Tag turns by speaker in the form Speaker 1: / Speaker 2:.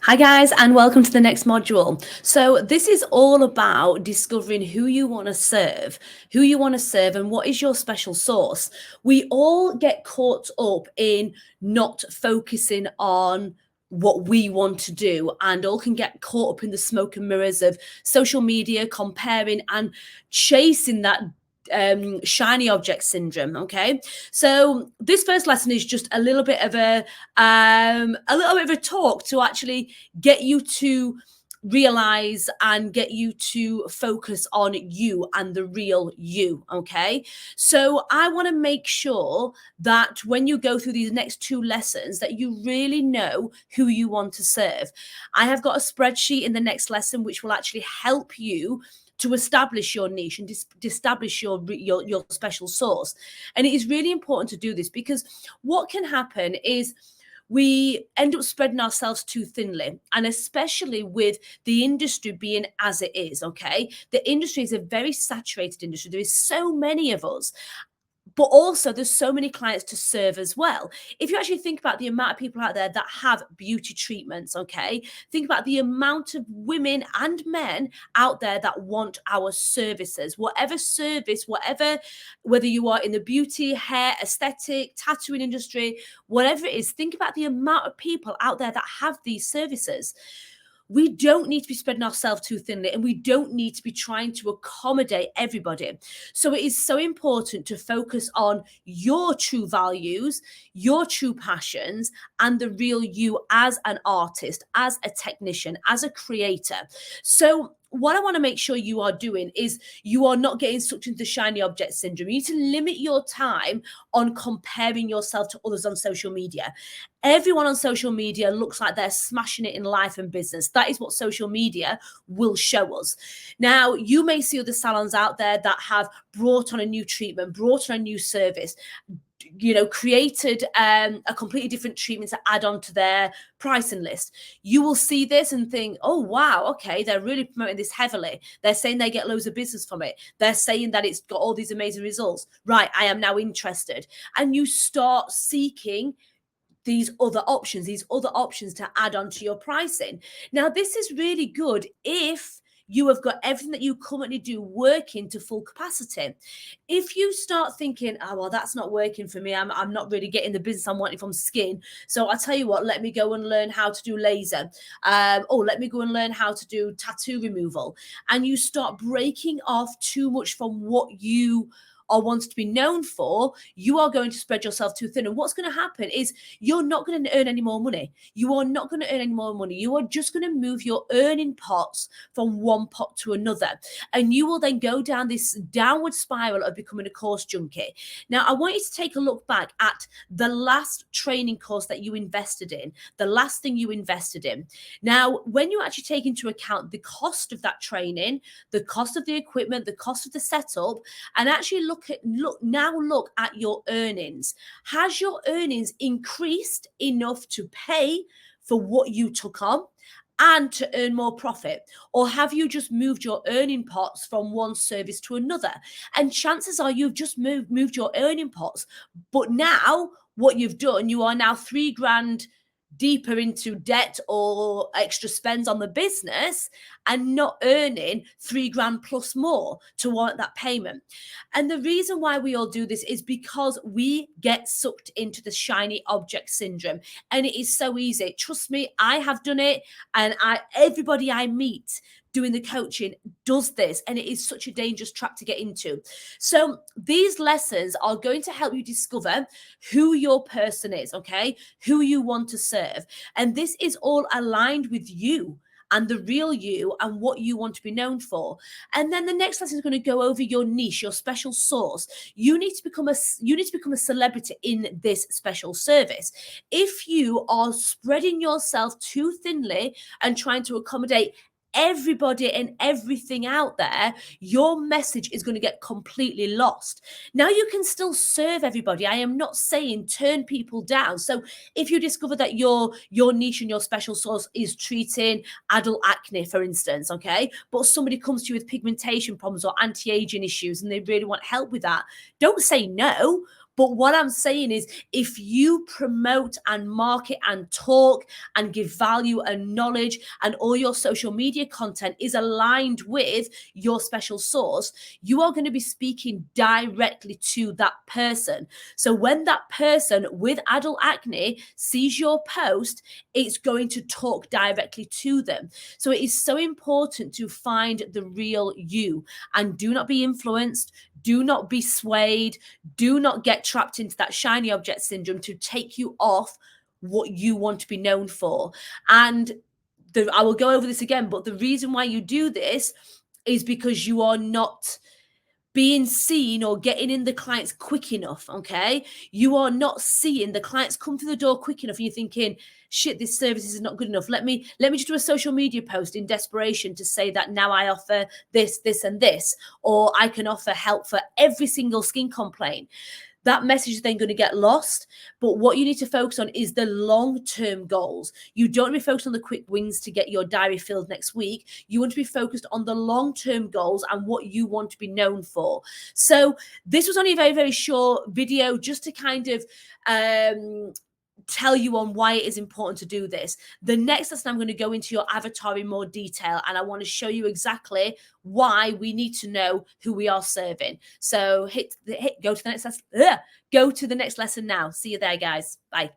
Speaker 1: Hi guys, and welcome to the next module. So this is all about discovering who you want to serve, and what is your special sauce. We all get caught up in not focusing on what we want to do, and all can get caught up in the smoke and mirrors of social media, comparing and chasing that shiny object syndrome. Okay, so this first lesson is just a little bit of a talk to actually get you to realize and get you to focus on you and the real you. Okay, so I want to make sure that when you go through these next two lessons that you really know who you want to serve. I have got a spreadsheet in the next lesson which will actually help you to establish your niche and establish your special sauce. And it is really important to do this because what can happen is we end up spreading ourselves too thinly, and especially with the industry being as it is. Okay, the industry is a very saturated industry. There is so many of us, but also there's so many clients to serve as well. If you actually think about the amount of people out there that have beauty treatments, okay, think about the amount of women and men out there that want our services, whatever service, whether you are in the beauty, hair, aesthetic, tattooing industry, whatever it is, think about the amount of people out there that have these services. We don't need to be spreading ourselves too thinly, and we don't need to be trying to accommodate everybody. So it is so important to focus on your true values, your true passions, and the real you as an artist, as a technician, as a creator. So what I want to make sure you are doing is you are not getting sucked into the shiny object syndrome. You need to limit your time on comparing yourself to others on social media. Everyone on social media looks like they're smashing it in life and business. That is what social media will show us. Now, you may see other salons out there that have brought on a new treatment, brought on a new service, created a completely different treatment to add on to their pricing list. You will see this and think, oh, wow, okay, they're really promoting this heavily. They're saying they get loads of business from it. They're saying that it's got all these amazing results. Right, I am now interested. And you start seeking these other options to add on to your pricing. Now, this is really good if you have got everything that you currently do working to full capacity. If you start thinking, oh, well, that's not working for me, I'm not really getting the business I'm wanting from skin, so I tell you what, let me go and learn how to do laser, let me go and learn how to do tattoo removal, and you start breaking off too much from what you or wants to be known for, you are going to spread yourself too thin. And what's going to happen is you're not going to earn any more money. You are not going to earn any more money. You are just going to move your earning pots from one pot to another. And you will then go down this downward spiral of becoming a course junkie. Now, I want you to take a look back at the last training course that you invested in, the last thing you invested in. Now, when you actually take into account the cost of that training, the cost of the equipment, the cost of the setup, and actually look at your earnings. Has your earnings increased enough to pay for what you took on and to earn more profit? Or have you just moved your earning pots from one service to another? And chances are you've just moved your earning pots, but now what you've done, you are now $3,000 deeper into debt or extra spends on the business and not earning $3,000 plus more to warrant that payment. And the reason why we all do this is because we get sucked into the shiny object syndrome, and it is so easy. Trust me, I have done it, and everybody I meet doing the coaching does this, and it is such a dangerous trap to get into. So these lessons are going to help you discover who your person is, okay? Who you want to serve. And this is all aligned with you and the real you and what you want to be known for. And then the next lesson is going to go over your niche, your special sauce. You need to become a celebrity in this special service. If you are spreading yourself too thinly and trying to accommodate everybody and everything out there, your message is going to get completely lost. Now, you can still serve everybody. I am not saying turn people down. So if you discover that your niche and your special sauce is treating adult acne, for instance, okay, but somebody comes to you with pigmentation problems or anti-aging issues and they really want help with that, don't say no. But what I'm saying is, if you promote and market and talk and give value and knowledge, and all your social media content is aligned with your special sauce, you are going to be speaking directly to that person. So when that person with adult acne sees your post, it's going to talk directly to them. So it is so important to find the real you, and do not be influenced, do not be swayed, do not get trapped into that shiny object syndrome to take you off what you want to be known for. And I will go over this again, but the reason why you do this is because you are not being seen or getting in the clients quick enough. Okay, you are not seeing the clients come through the door quick enough, and you're thinking, shit, this service is not good enough, let me just do a social media post in desperation to say that now I offer this, this and this, or I can offer help for every single skin complaint. That message is then going to get lost. But what you need to focus on is the long-term goals. You don't want to be focused on the quick wins to get your diary filled next week. You want to be focused on the long-term goals and what you want to be known for. So this was only a very, very short video just to kind of tell you on why it is important to do this. The next lesson, I'm going to go into your avatar in more detail, and I want to show you exactly why we need to know who we are serving. So go to the next lesson. Go to the next lesson now. See you there, guys. Bye.